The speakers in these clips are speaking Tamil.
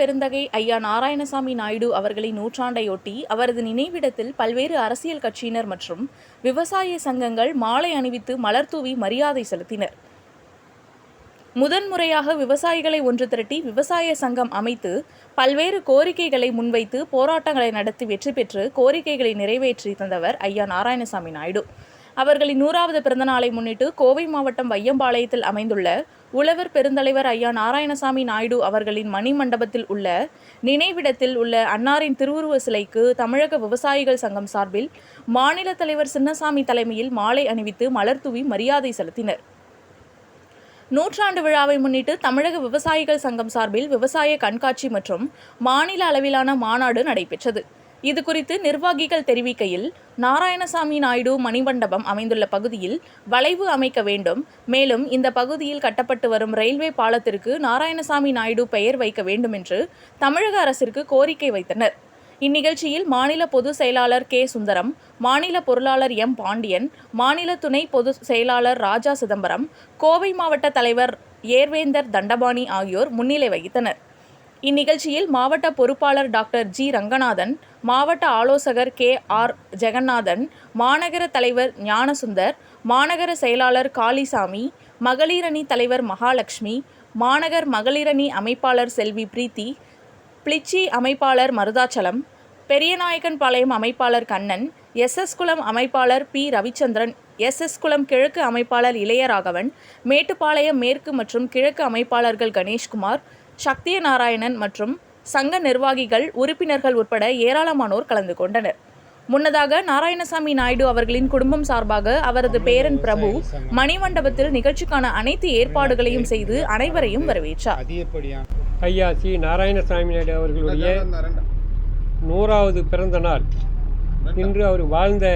பெருந்தகை ஐயா நாராயணசாமி நாயுடு அவர்களின் நூற்றாண்டையொட்டி அவரது நினைவிடத்தில் பல்வேறு அரசியல் கட்சியினர் மற்றும் விவசாய சங்கங்கள் மாலை அணிவித்து மலர்தூவி மரியாதை செலுத்தினர். முதன்முறையாக விவசாயிகளை ஒன்று திரட்டி விவசாய சங்கம் அமைத்து பல்வேறு கோரிக்கைகளை முன்வைத்து போராட்டங்களை நடத்தி வெற்றி பெற்று கோரிக்கைகளை நிறைவேற்றி தந்தவர் ஐயா நாராயணசாமி நாயுடு. அவர்களின் 100வது பிறந்த நாளை முன்னிட்டு கோவை மாவட்டம் வையம்பாளையத்தில் அமைந்துள்ள உழவர் பெருந்தலைவர் ஐயா நாராயணசாமி நாயுடு அவர்களின் மணிமண்டபத்தில் உள்ள நினைவிடத்தில் உள்ள அன்னாரின் திருவுருவ சிலைக்கு தமிழக விவசாயிகள் சங்கம் சார்பில் மாநில தலைவர் சின்னசாமி தலைமையில் மாலை அணிவித்து மலர்தூவி மரியாதை செலுத்தினர். நூற்றாண்டு விழாவை முன்னிட்டு தமிழக விவசாயிகள் சங்கம் சார்பில் விவசாய கண்காட்சி மற்றும் மாநில அளவிலான மாநாடு நடைபெற்றது. இதுகுறித்து நிர்வாகிகள் தெரிவிக்கையில், நாராயணசாமி நாயுடு மணிமண்டபம் அமைந்துள்ள பகுதியில் வளைவு அமைக்க வேண்டும். மேலும் இந்த பகுதியில் கட்டப்பட்டு வரும் ரயில்வே பாலத்திற்கு நாராயணசாமி நாயுடு பெயர் வைக்க வேண்டும் என்று தமிழக அரசிற்கு கோரிக்கை வைத்தனர். இந்நிகழ்ச்சியில் மாநில பொதுச் செயலாளர் கே. சுந்தரம், மாநில பொருளாளர் எம். பாண்டியன், மாநில துணை பொதுச் செயலாளர் ராஜா சிதம்பரம், கோவை மாவட்ட தலைவர் ஏர்வேந்தர் தண்டபாணி ஆகியோர் முன்னிலை வகித்தனர். இந்நிகழ்ச்சியில் மாவட்ட பொறுப்பாளர் டாக்டர் ஜி. ரங்கநாதன், மாவட்ட ஆலோசகர் கே. ஆர். ஜெகநாதன், மாநகர தலைவர் ஞானசுந்தர், மாநகர செயலாளர் காளிசாமி, மகளிரணி தலைவர் மகாலட்சுமி, மாநகர் மகளிரணி அமைப்பாளர் செல்வி பிரீத்தி, பிளிச்சி அமைப்பாளர் மருதாச்சலம், பெரியநாயக்கன்பாளையம் அமைப்பாளர் கண்ணன், எஸ். குளம் அமைப்பாளர் பி. ரவிச்சந்திரன், எஸ். குளம் கிழக்கு அமைப்பாளர் இளையராகவன், மேட்டுப்பாளையம் மேற்கு மற்றும் கிழக்கு அமைப்பாளர்கள் கணேஷ்குமார், சக்தியநாராயணன் மற்றும் சங்க நிர்வாகிகள், உறுப்பினர்கள் உட்பட ஏராளமானோர் கலந்து கொண்டனர். முன்னதாக நாராயணசாமி நாயுடு அவர்களின் குடும்பம் சார்பாக அவரது பேரன் பிரபு மணிமண்டபத்தில் நிகழ்ச்சிக்கான அனைத்து ஏற்பாடுகளையும் செய்து அனைவரையும் வரவேற்றார். ஐயா சி. நாராயணசாமி நாயுடு அவர்களுடைய 100வது பிறந்த நாள் இன்று அவர் வாழ்ந்த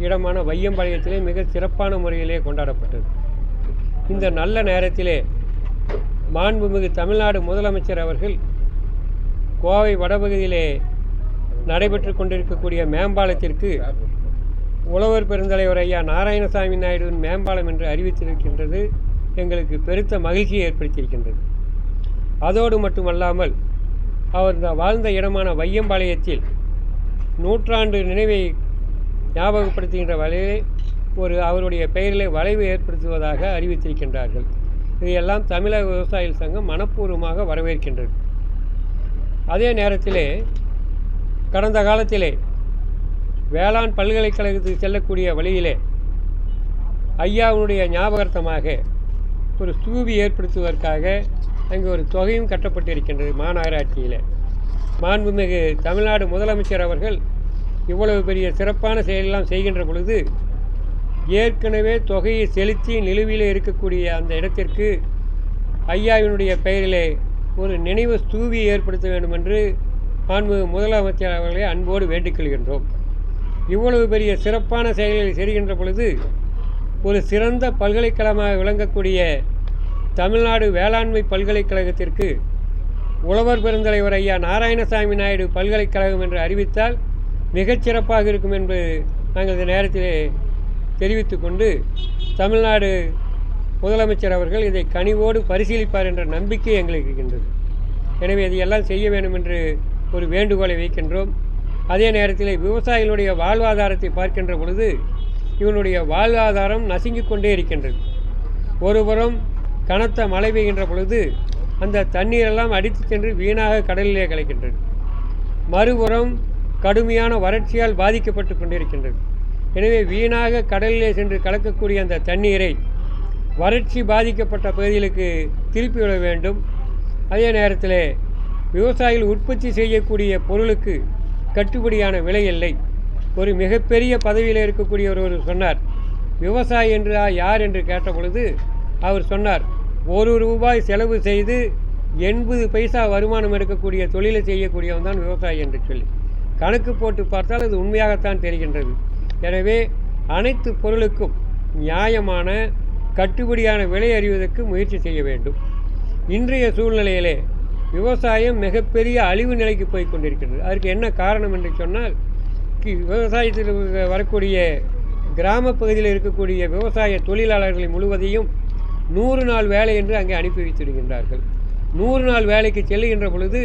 இடமான வையம்பாளையத்திலே மிக சிறப்பான முறையிலே கொண்டாடப்பட்டது. இந்த நல்ல நேரத்திலே மாண்புமிகு தமிழ்நாடு முதலமைச்சர் அவர்கள் கோவை வடபகுதியிலே நடைபெற்று கொண்டிருக்கக்கூடிய மேம்பாலத்திற்கு உழவர் பெருந்தலைவர் ஐயா நாராயணசாமி நாயுடுவின் மேம்பாலம் என்று அறிவித்திருக்கின்றது எங்களுக்கு பெருத்த மகிழ்ச்சியை ஏற்படுத்தியிருக்கின்றது. அதோடு மட்டுமல்லாமல் அவர் வாழ்ந்த இடமான வையம்பாளையத்தில் நூற்றாண்டு நினைவை ஞாபகப்படுத்துகின்ற வகையிலே அவருடைய பெயரிலே வளைவு ஏற்படுத்துவதாக அறிவித்திருக்கின்றார்கள். இதையெல்லாம் தமிழக விவசாயிகள் சங்கம் மனப்பூர்வமாக வரவேற்கின்றது. அதே நேரத்திலே கடந்த காலத்திலே வேளாண் பல்கலைக்கழகத்துக்கு செல்லக்கூடிய வழியிலே ஐயாவுடைய ஞாபகார்த்தமாக ஒரு ஸ்தூபி ஏற்படுத்துவதற்காக அங்கே ஒரு தொகையும் கட்டப்பட்டிருக்கின்றது. மாநகராட்சியில் மாண்புமிகு தமிழ்நாடு முதலமைச்சர் அவர்கள் இவ்வளவு பெரிய சிறப்பான செயலெல்லாம் செய்கின்ற பொழுது ஏற்கனவே தொகையை செலுத்தி நிலுவையில் இருக்கக்கூடிய அந்த இடத்திற்கு ஐயாவினுடைய பெயரிலே ஒரு நினைவு ஸ்தூபியை ஏற்படுத்த வேண்டும் என்று மாண்புமிகு முதலமைச்சர் அவர்களை அன்போடு வேண்டிக்கொள்கின்றோம். இவ்வளவு பெரிய சிறப்பான செயல்களை செய்கின்ற பொழுது ஒரு சிறந்த பல்கலைக்கழகமாக விளங்கக்கூடிய தமிழ்நாடு வேளாண்மை பல்கலைக்கழகத்திற்கு உழவர் பெருந்தலைவர் ஐயா நாராயணசாமி நாயுடு பல்கலைக்கழகம் என்று அறிவித்தால் மிகச்சிறப்பாக இருக்கும் என்று நாங்கள் இந்த நேரத்திலே தெரிவித்துக்கொண்டு தமிழ்நாடு முதலமைச்சர் அவர்கள் இதை கனிவோடு பரிசீலிப்பார் என்ற நம்பிக்கை எங்களுக்கு இருக்கின்றது. எனவே இதையெல்லாம் செய்ய வேண்டும் என்று ஒரு வேண்டுகோளை வைக்கின்றோம். அதே நேரத்தில் விவசாயிகளுடைய வாழ்வாதாரத்தை பார்க்கின்ற பொழுது இவனுடைய வாழ்வாதாரம் நசுங்கிக் கொண்டே இருக்கின்றது. ஒருபுறம் கனத்த மழை பெய்கின்ற பொழுது அந்த தண்ணீரெல்லாம் அடித்து சென்று வீணாக கடலிலே கலக்கின்றது. மறுபுறம் கடுமையான வறட்சியால் பாதிக்கப்பட்டு கொண்டிருக்கின்றது. எனவே வீணாக கடலிலே சென்று கலக்கக்கூடிய அந்த தண்ணீரை வறட்சி பாதிக்கப்பட்ட பகுதிகளுக்கு திருப்பி விட வேண்டும். அதே நேரத்தில் விவசாயிகள் உற்பத்தி செய்யக்கூடிய பொருளுக்கு கட்டுப்படியான விலை இல்லை. ஒரு மிகப்பெரிய பதவியில் இருக்கக்கூடியவர் ஒரு சொன்னார், விவசாயி என்று யார் என்று கேட்ட பொழுது அவர் சொன்னார், ₹1 செலவு செய்து 80 பைசா வருமானம் எடுக்கக்கூடிய தொழிலை செய்யக்கூடியவன் தான் விவசாயி என்று சொல்லி கணக்கு போட்டு பார்த்தால் அது உண்மையாகத்தான் தெரிகின்றது. எனவே அனைத்து பொருளுக்கும் நியாயமான கட்டுப்படியான விலை அறிவதற்கு முயற்சி செய்ய வேண்டும். இன்றைய சூழ்நிலையிலே விவசாயம் மிகப்பெரிய அழிவு நிலைக்கு போய் கொண்டிருக்கின்றது. அதற்கு என்ன காரணம் என்று சொன்னால், விவசாயத்தில் வரக்கூடிய கிராம பகுதியில் இருக்கக்கூடிய விவசாய தொழிலாளர்களை முழுவதையும் 100 நாள் வேலை என்று அங்கே அனுப்பி வைத்திருக்கின்றார்கள். 100 நாள் வேலைக்கு செல்லுகின்ற பொழுது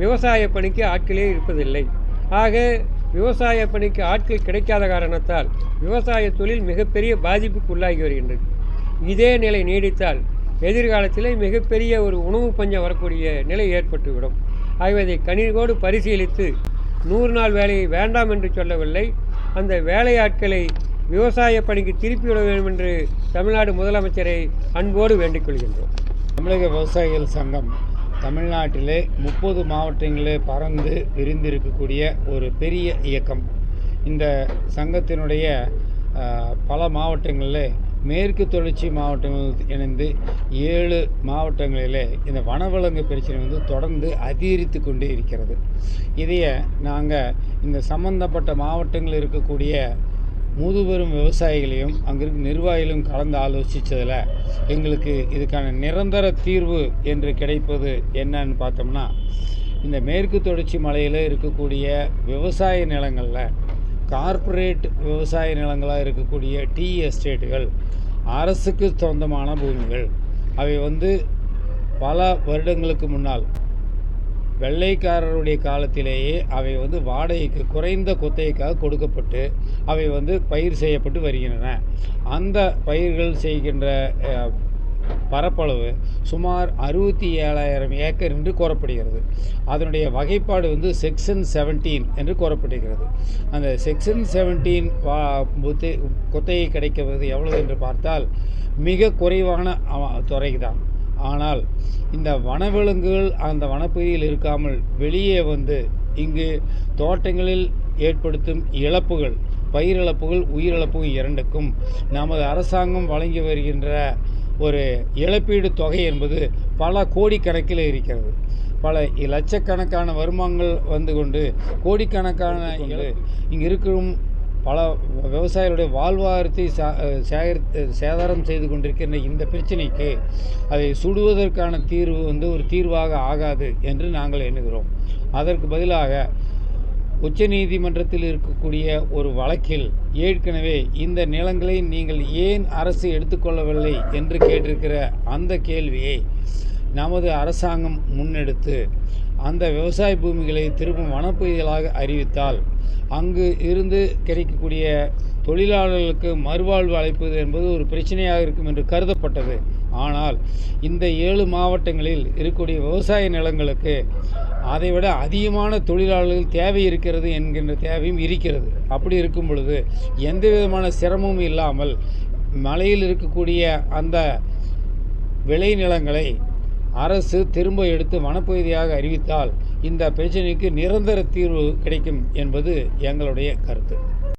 விவசாய பணிக்கு ஆட்களே இருப்பதில்லை. ஆக விவசாய பணிக்கு ஆட்கள் கிடைக்காத காரணத்தால் விவசாய தொழில் மிகப்பெரிய பாதிப்புக்கு உள்ளாகி வருகின்றது. இதே நிலை நீடித்தால் எதிர்காலத்தில் மிகப்பெரிய ஒரு உணவு பஞ்சம் வரக்கூடிய நிலை ஏற்பட்டுவிடும். ஆகவே அதை கனிவோடு பரிசீலித்து 100 நாள் வேலையை வேண்டாம் என்று சொல்லவில்லை, அந்த வேலையாட்களை விவசாய பணிக்கு திருப்பி விட வேண்டும் என்று தமிழ்நாடு முதலமைச்சரை அன்போடு வேண்டிக் கொள்கின்றோம். தமிழக விவசாயிகள் சங்கம் தமிழ்நாட்டிலே 30 மாவட்டங்களிலே பறந்து விரிந்திருக்கக்கூடிய ஒரு பெரிய இயக்கம். இந்த சங்கத்தினுடைய பல மாவட்டங்களில் மேற்கு தொடர்ச்சி மாவட்டங்கள் இணைந்து 7 மாவட்டங்களிலே இந்த வனவிலங்கு பிரச்சனை தொடர்ந்து அதிகரித்து கொண்டே இருக்கிறது. இதைய நாங்கள் இந்த சம்பந்தப்பட்ட மாவட்டங்களில் இருக்கக்கூடிய முதுபெரும் விவசாயிகளையும் அங்கே இருக்க நிர்வாகிகளும் கலந்து ஆலோசித்ததில் எங்களுக்கு இதுக்கான நிரந்தர தீர்வு என்று கிடைப்பது என்னன்னு பார்த்தோம்னா, இந்த மேற்கு தொடர்ச்சி மலையில் இருக்கக்கூடிய விவசாய நிலங்களில் கார்ப்பரேட் விவசாய நிலங்களாக இருக்கக்கூடிய டீ எஸ்டேட்டுகள் அரசுக்கு சொந்தமான பூமிகள். அவை பல வருடங்களுக்கு முன்னால் வெள்ளைக்காரருடைய காலத்திலேயே அவை வாடகைக்கு குறைந்த குத்தகைக்காக கொடுக்கப்பட்டு அவை பயிர் செய்யப்பட்டு வருகின்றன. அந்த பயிர்கள் செய்கின்ற பரப்பளவு சுமார் 67,000 ஏக்கர் என்று கூறப்படுகிறது. அதனுடைய வகைப்பாடு செக்ஷன் 17 என்று கூறப்படுகிறது. அந்த செக்ஷன் 17 குத்தகை கிடைக்கிறது எவ்வளவு என்று பார்த்தால் மிக குறைவான துறை தான். ஆனால் இந்த வனவிலங்குகள் அந்த வனப்பகுதியில் இருக்காமல் வெளியே இங்கு தோட்டங்களில் ஏற்படுத்தும் இழப்புகள், பயிரிழப்புகள், உயிரிழப்புகள் இரண்டுக்கும் நமது அரசாங்கம் வழங்கி வருகின்ற ஒரு இழப்பீடு தொகை என்பது பல கோடிக்கணக்கில் இருக்கிறது. பல லட்சக்கணக்கான வருமானங்கள் கொண்டு கோடிக்கணக்கான இங்கு இருக்கும் பல விவசாயிகளுடைய வாழ்வாதாரத்தை சேதாரம் செய்து கொண்டிருக்கின்ற இந்த பிரச்சனைக்கு அதை சுடுவதற்கான தீர்வு ஒரு தீர்வாக ஆகாது என்று நாங்கள் எண்ணுகிறோம். அதற்கு பதிலாக உச்சநீதிமன்றத்தில் இருக்கக்கூடிய ஒரு வழக்கில் ஏற்கனவே இந்த நிலங்களை நீங்கள் ஏன் அரசு எடுத்துக்கொள்ளவில்லை என்று கேட்டிருக்கிற அந்த கேள்வியை நமது அரசாங்கம் முன்னெடுத்து அந்த விவசாய பூமிகளை திரும்பும் வனப்பகுதிகளாக அறிவித்தால் அங்கு இருந்து கிடைக்கக்கூடிய தொழிலாளர்களுக்கு மறுவாழ்வு அளிப்பது என்பது ஒரு பிரச்சனையாக இருக்கும் என்று கருதப்பட்டது. ஆனால் இந்த 7 மாவட்டங்களில் இருக்கக்கூடிய விவசாய நிலங்களுக்கு அதைவிட அதிகமான தொழிலாளர்கள் தேவை இருக்கிறது என்கின்ற தேவையும் இருக்கிறது. அப்படி இருக்கும் பொழுது எந்த விதமான சிரமமும் இல்லாமல் மலையில் இருக்கக்கூடிய அந்த விளைநிலங்களை அரசு திரும்ப எடுத்து வனப்பகுதியாக அறிவித்தால் இந்த பிரச்சனைக்கு நிரந்தர தீர்வு கிடைக்கும் என்பது எங்களுடைய கருத்து.